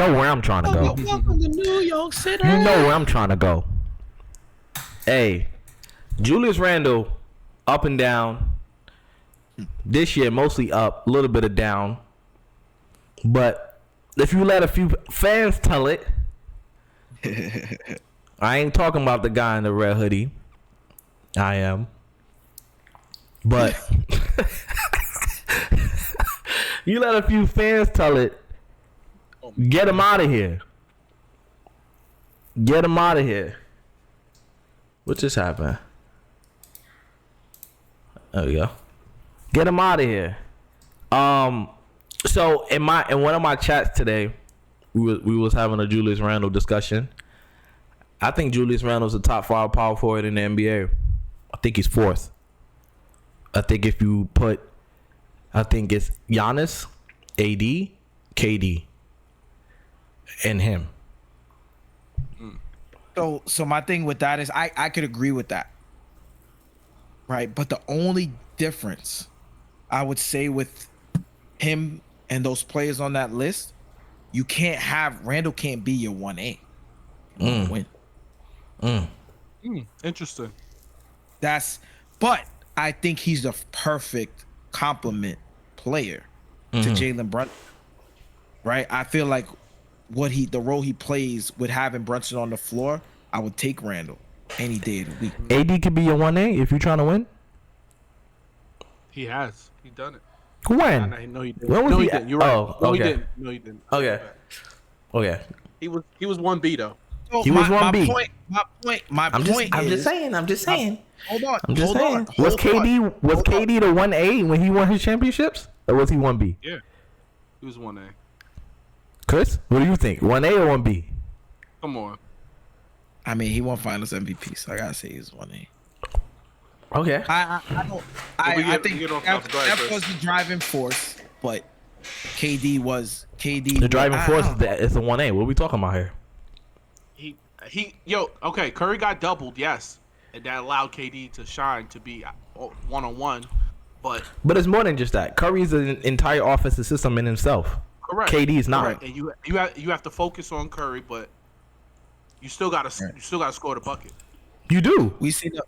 know where I'm trying to go. Welcome to New York City. You know where I'm trying to go. Hey, Julius Randle, up and down. This year, mostly up, a little bit of down. But if you let a few fans tell it, I ain't talking about the guy in the red hoodie. I am. But you let a few fans tell it, get him out of here. Get him out of here. What just happened? There we go. Get him out of here. So in one of my chats today, we was having a Julius Randle discussion. I think Julius Randle's a top 5 power forward in the NBA. I think he's 4th. I think if you put, I think it's Giannis, AD, KD, and him. So my thing with that is I could agree with that. Right? But the only difference I would say with him and those players on that list, Randall can't be your 1A. Win. Interesting. But I think he's the perfect complement player to Jalen Brunson. Right? I feel like the role he plays with having Brunson on the floor, I would take Randall any day of the week. AD could be your 1A if you're trying to win. He has. He done it. When? No, he didn't. When was no, he? he didn't. You're right. Oh, No, okay. he didn't. No, he didn't. Okay. He was 1B though. So He was 1B. My point I'm is, just saying. Hold on. I'm just saying. Was Hold on. KD the 1A when he won his championships? Or was he 1B? Yeah. He was 1A. Chris, what do you think? 1A or 1B? Come on. I mean, he won Finals MVP, so I gotta say he's 1A. Okay. I think that was the driving force, but KD. The driving force is the 1A. What are we talking about here? Okay, Curry got doubled, yes. And that allowed KD to shine to be one-on-one, but it's more than just that. Curry's an entire offensive system in himself. correct. KD is not. Correct. And you have to focus on Curry, but you still gotta score the bucket. You do. We seen the.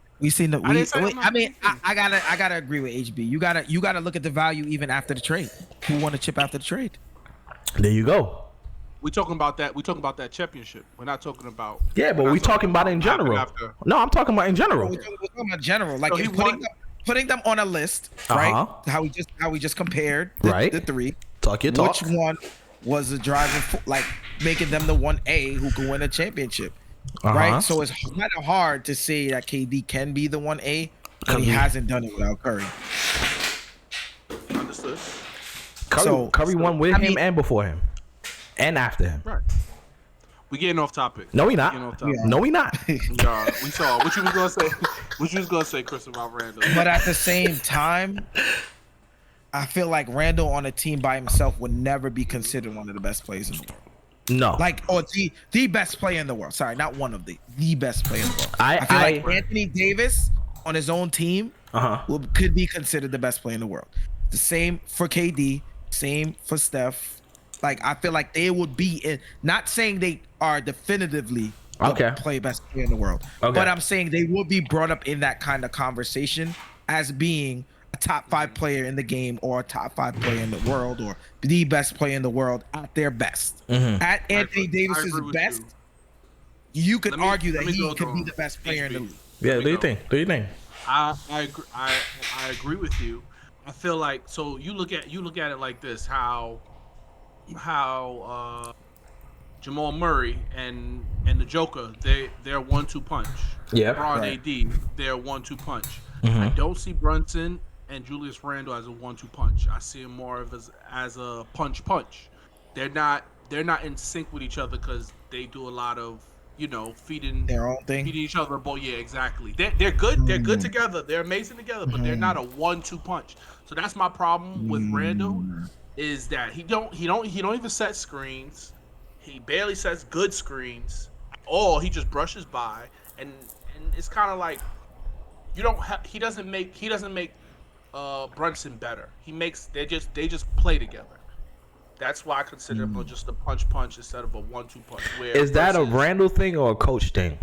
I gotta agree with HB. You gotta look at the value even after the trade. Who won the chip after the trade? There you go. We talking about that. We talking about that championship. We're not talking about. Yeah, but we talking about it in general. No, I'm talking about in general. We're talking about general. Like So putting them on a list, right? How we just compared the three. Talk your talk. Which one was the driving, like making them the 1A who could win a championship, right? So it's kind of hard to say that KD can be the 1A, but he hasn't done it without Curry. Understood. Curry won with him and before him, and after him. Right. We getting off topic. No, we not. No, we not. We saw what you was gonna say. What you was gonna say, Chris, about Randall. But at the same time, I feel like Randall on a team by himself would never be considered one of the best players in the world. No. Or the best player in the world. Sorry, not one of the best player in the world. I feel like Anthony Davis on his own team could be considered the best player in the world. The same for KD, same for Steph. Like, I feel like they would be in, not saying they are definitively the best player in the world, but I'm saying they will be brought up in that kind of conversation as being a top 5 player in the game or a top 5 player in the world or the best player in the world at their best. At Anthony Davis's best, you could argue that he could be the best player in the league. Yeah, what do you think? I agree with you. I feel like, so you look at it like this, how Jamal Murray and the Joker, they're 1-2 punch. Yeah. LeBron AD, they're 1-2 punch. I don't see Brunson and Julius Randle as a 1-2 punch. I see them more of as a punch. They're not in sync with each other because they do a lot of, feeding their own thing, feeding each other. But yeah, exactly. They're good. They're good together. They're amazing together. But they're not a 1-2 punch. So that's my problem with Randle, is that he don't even set screens. He barely sets good screens. Or he just brushes by, and it's kind of like he doesn't make Brunson better. They just play together. That's why I consider him just a punch instead of a 1-2 punch. Is that a Randle thing or a coach thing?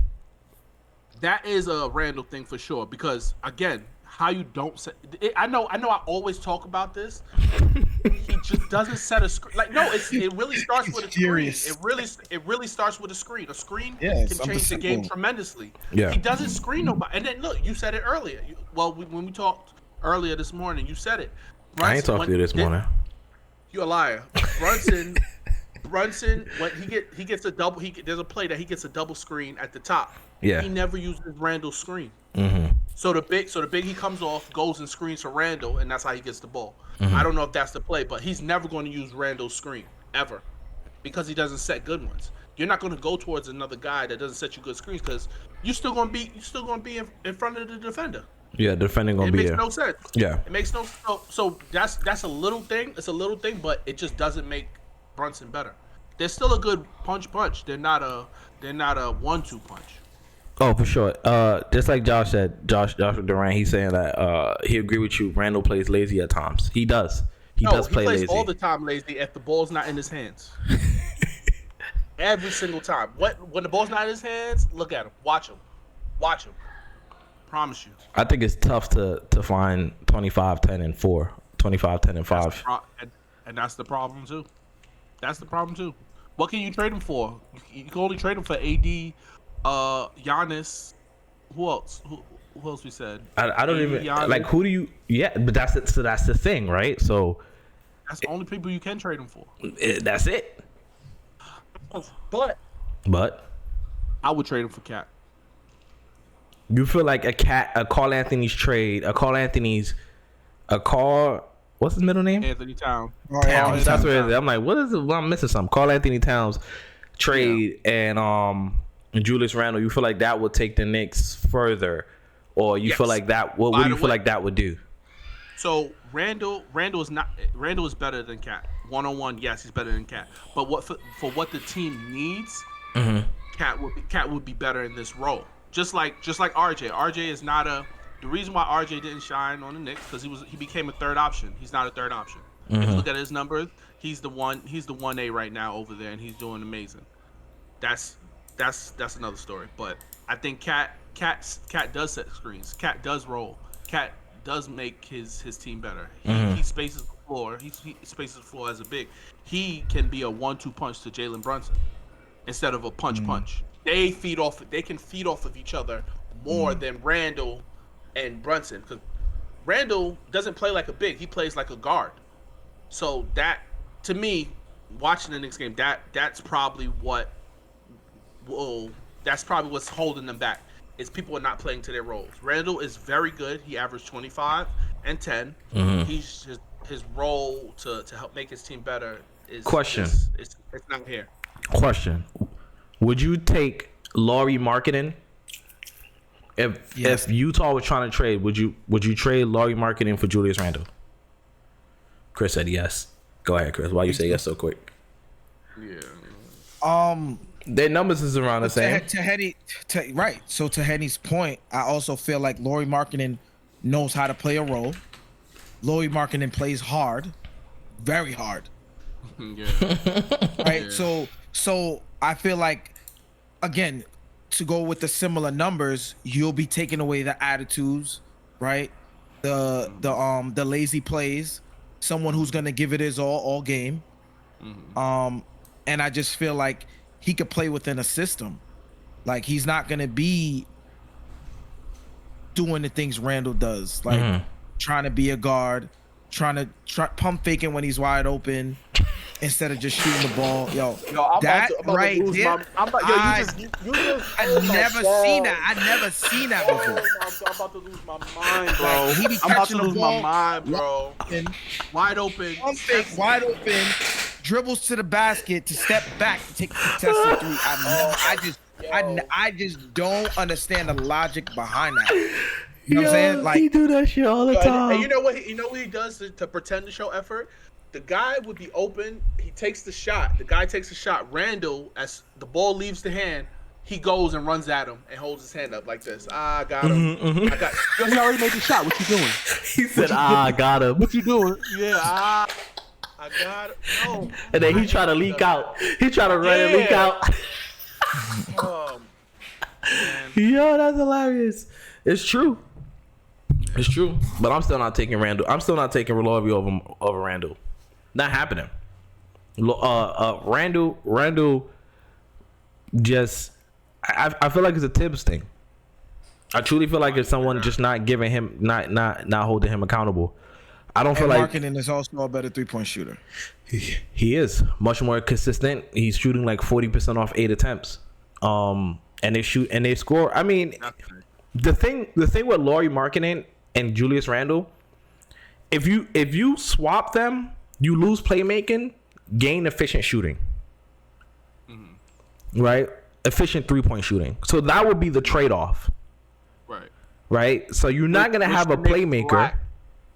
That is a Randle thing for sure. Because again, how you don't set. I know. I always talk about this. He just doesn't set a screen. Like no, it really starts with a screen. It really starts with a screen. A screen can change the game tremendously. Yeah. He doesn't screen nobody. And then look, you said it earlier. When we talked earlier this morning, you said it. I ain't talking to you this morning. You're a liar. Brunson, when he gets a double, there's a play that he gets a double screen at the top. Yeah. He never uses Randle's screen. Mm-hmm. So the big he comes off, goes and screens for Randle, and that's how he gets the ball. Mm-hmm. I don't know if that's the play, but he's never going to use Randle's screen ever, because he doesn't set good ones. You're not going to go towards another guy that doesn't set you good screens, because you're still going to be in front of the defender. Yeah, defending gonna be there. It makes no sense. Yeah, it makes no. So that's a little thing. It's a little thing, but it just doesn't make Brunson better. They're still a good punch. They're not a 1-2 punch. Oh, for sure. Just like Josh said, Joshua Durant, he's saying that he agree with you. Randle plays lazy at times. He does. He does play lazy. He plays all the time lazy if the ball's not in his hands. Every single time. When the ball's not in his hands, look at him. Watch him. Promise you. I think it's tough to find 25, 10, and 4. 25, 10, and 5. And that's the problem too. What can you trade him for? You can only trade him for AD, Giannis. Who else? Who else we said? I don't even Giannis. Like. Who do you? Yeah, but that's it. So that's the thing, right? So that's the only people you can trade him for. That's it. But I would trade him for Cat. You feel like a Karl Anthony's trade, what's his middle name? Anthony Towns. Towns. That's what it is. I'm like, what is it? Well, I'm missing something. Karl Anthony Towns trade and Julius Randle. You feel like that would take the Knicks further, or you feel like that? What do you feel like that would do? So Randle is better than Cat. 1-on-1, yes, he's better than Cat. But for what the team needs, Cat would be better in this role. Just like RJ. RJ is not the reason why RJ didn't shine on the Knicks, because he became a third option. He's not a third option. If you look at his numbers, he's the 1A right now over there, and he's doing amazing. That's another story. But I think Cat does set screens. Cat does roll. Cat does make his team better. He spaces the floor. He spaces the floor as a big. He can be a 1-2 punch to Jalen Brunson instead of a punch. They can feed off of each other more than Randle and Brunson, because Randle doesn't play like a big. He plays like a guard. So that, to me, watching the Knicks game, that's probably what's holding them back. Is people are not playing to their roles. Randle is very good. He averaged 25 and 10. He's just, his role to help make his team better is it's not here. Question. Would you take Lauri Markkanen if Utah was trying to trade? Would you trade Lauri Markkanen for Julius Randle? Chris said yes. Go ahead, Chris. Why you say yes so quick? Yeah. Their numbers is around the same. Right. So to Henny's point, I also feel like Lauri Markkanen knows how to play a role. Lauri Markkanen plays hard, very hard. Yeah. Right. Yeah. So I feel like, again, to go with the similar numbers, you'll be taking away the attitudes, right? The lazy plays, someone who's gonna give it his all game. And I just feel like he could play within a system. Like, he's not gonna be doing the things Randle does, like trying to be a guard, trying to pump faking when he's wide open instead of just shooting the ball. I never seen that before. I'm about to lose my mind, bro. He be catching the ball, bro. Wide open. Pump fake, wide open. Dribbles to the basket to step back to take the contested three. I just don't understand the logic behind that. You know what I'm saying? Like, he do that shit all the time. And you know what he does to pretend to show effort? The guy would be open. He takes the shot. The guy takes the shot. Randle, as the ball leaves the hand, he goes and runs at him and holds his hand up like this. I got him. He already made the shot. What you doing? He said, I got him. What you doing? Yeah, I God. No. And then he try to leak out. He try to run and leak out. Man. Yo, that's hilarious. It's true. It's true. But I'm still not taking Randle. I'm still not taking Lowry over Randle. Not happening. Randle just I feel like it's a Tibbs thing. I truly feel like it's someone just not giving him not holding him accountable. I don't feel like Marketing is also a better 3-point shooter. He is much more consistent. He's shooting like 40% off 8 attempts. And they score. I mean, the thing with Lauri Markkanen and Julius Randle, if you swap them, you lose playmaking, gain efficient shooting. Mm-hmm. Right? Efficient 3-point shooting. So that would be the trade-off. Right? So you're not going to have a playmaker.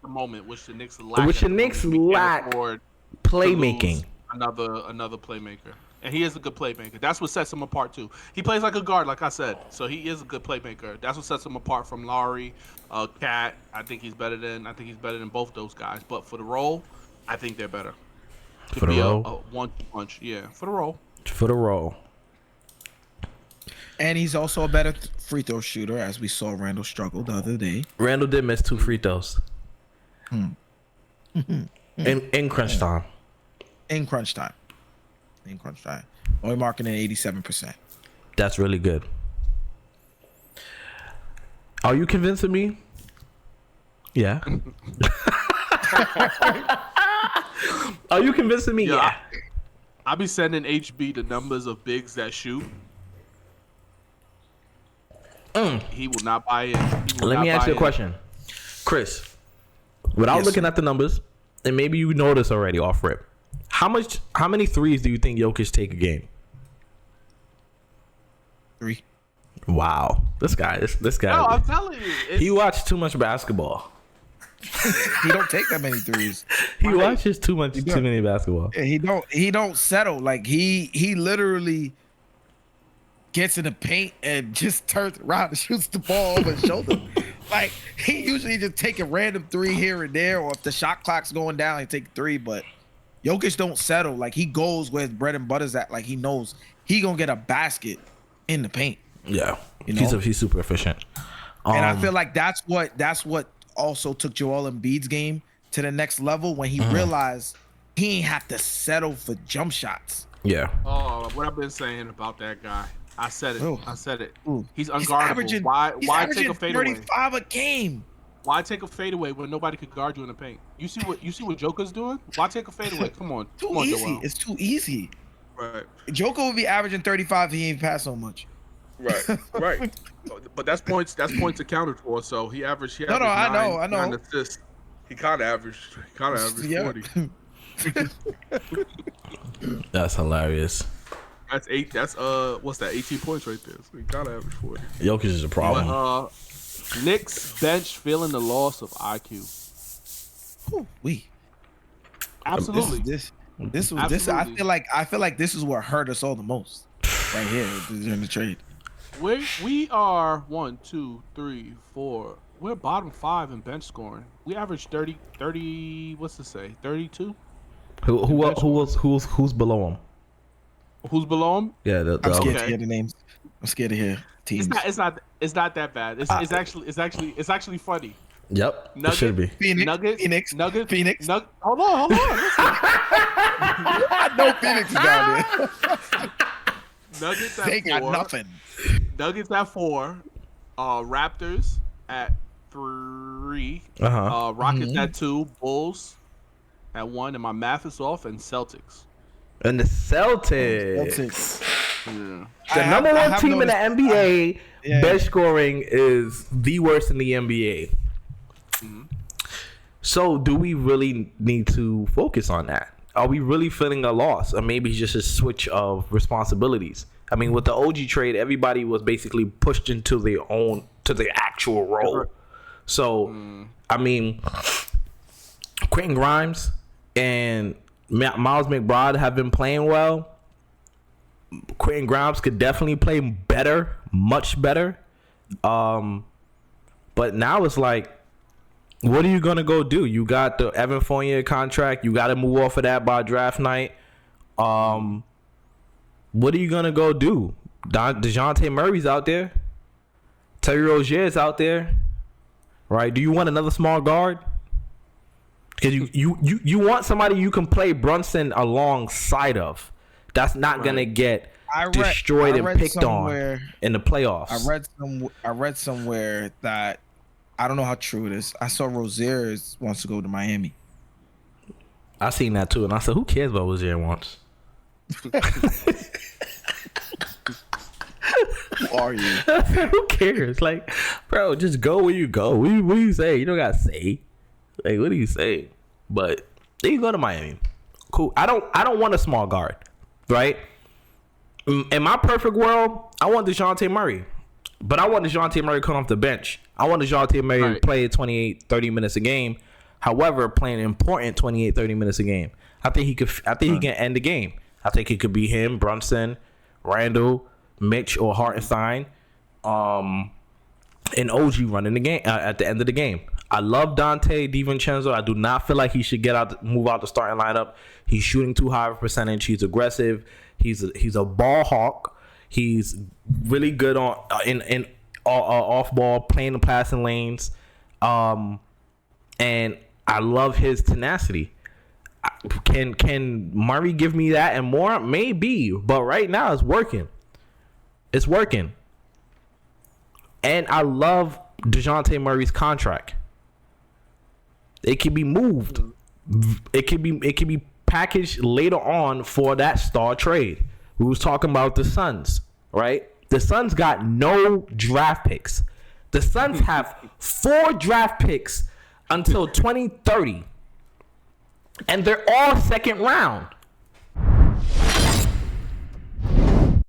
The moment which the Knicks lack playmaking. Another playmaker. And he is a good playmaker. That's what sets him apart too. He plays like a guard, like I said. So he is a good playmaker. That's what sets him apart from Lowry, Cat. I think he's better than both those guys. But for the role, I think they're better. For the role? A 1-2 punch. Yeah, for the role. For the role. And he's also a better free throw shooter, as we saw Randle struggle the other day. Randle did miss 2 free throws. In crunch time. In crunch time. Only marking at 87%. That's really good. Are you convincing me? Yeah. Are you convincing me? Yeah. I'll be sending HB the numbers of bigs that shoot. He will not buy it. Let me ask you a question, Chris. Without looking at the numbers, and maybe you know this already off rip, how many threes do you think Jokic take a game? 3. Wow, this guy. No, I'm telling you, he watched too much basketball. He don't take that many threes. He watches too many basketball. Yeah, he don't settle. Like he literally gets in the paint and just turns around and shoots the ball over his shoulder. Like, he usually just take a random 3 here and there, or if the shot clock's going down, he take 3. But Jokic don't settle. Like, he goes where his bread and butter's at. Like, he knows he gonna get a basket in the paint. Yeah, he's super efficient. And I feel like that's what also took Joel Embiid's game to the next level when he realized he ain't have to settle for jump shots. Yeah. Oh, what I've been saying about that guy. I said it. Ooh. He's unguardable. Why take a fadeaway? 35 a game. Why take a fadeaway when nobody could guard you in the paint? You see what Joker's doing? Why take a fadeaway? Come on. Too easy. Joel. It's too easy. Right. Joker would be averaging 35 if he ain't pass so much. Right. But that's points accounted for. So he averaged. No, I know. 9 assists. He kind of averaged 40. That's hilarious. That's 8. That's what's that? 18 points right there. So he kind of averaged 40. Jokic is a problem. But, Knicks bench feeling the loss of IQ. Absolutely. This was. I feel like this is what hurt us all the most right here during the trade. We are 1, 2, 3, 4. We're bottom 5 in bench scoring. We average 30. What's to say? 32. Who's below him? Who's below him? Yeah, I'm scared to hear the names. I'm scared to hear teams. It's not that bad. It's actually funny. Yep, Nuggets, it should be. Phoenix. Hold on. I know Phoenix is down there. Nuggets at 4. They got nothing. Nuggets at 4. Raptors at 3. Rockets at 2. Bulls at 1. And my math is off. And Celtics. And the Celtics. Yeah. The number one team in the NBA, bench scoring is the worst in the NBA. Mm-hmm. So do we really need to focus on that? Are we really feeling a loss? Or maybe just a switch of responsibilities? I mean, with the OG trade, everybody was basically pushed into their actual role. So, I mean, Quentin Grimes and Miles McBride have been playing well. Quentin Grimes could definitely play better, much better. But now it's like What are you gonna go do? You got the Evan Fournier contract. You got to move off of that by draft night. What are you gonna go do? Dejounte Murray's out there. Terry Rozier's out there. Right? Do you want another small guard? Because you want somebody you can play Brunson alongside of. That's not gonna get destroyed and picked on in the playoffs. I read somewhere that, I don't know how true it is. I saw Rozier wants to go to Miami. I seen that too, and I said, "Who cares what Rozier wants?" Who are you? Who cares? Like, bro, just go where you go. What do you say? You don't gotta say. Like, what do you say? But then you go to Miami. Cool. I don't want a small guard, right? In my perfect world, I want DeJounte Murray. But I want DeJounte Murray coming off the bench. I want DeJounte Murray to play 28, 30 minutes a game. However, playing important 28, 30 minutes a game. I think he can end the game. I think it could be him, Brunson, Randle, Mitch, or Hartenstein, and OG running the game at the end of the game. I love Dante DiVincenzo. I do not feel like he should move out the starting lineup. He's shooting too high of a percentage. He's aggressive. He's a ball hawk. He's really good on in off ball, playing the passing lanes, and I love his tenacity. Can Murray give me that and more? Maybe, but right now it's working. It's working, and I love DeJounte Murray's contract. It can be moved. It can be packaged later on for that star trade. We was talking about the Suns, right? The Suns got no draft picks. The Suns have 4 draft picks until 2030. And they're all second round.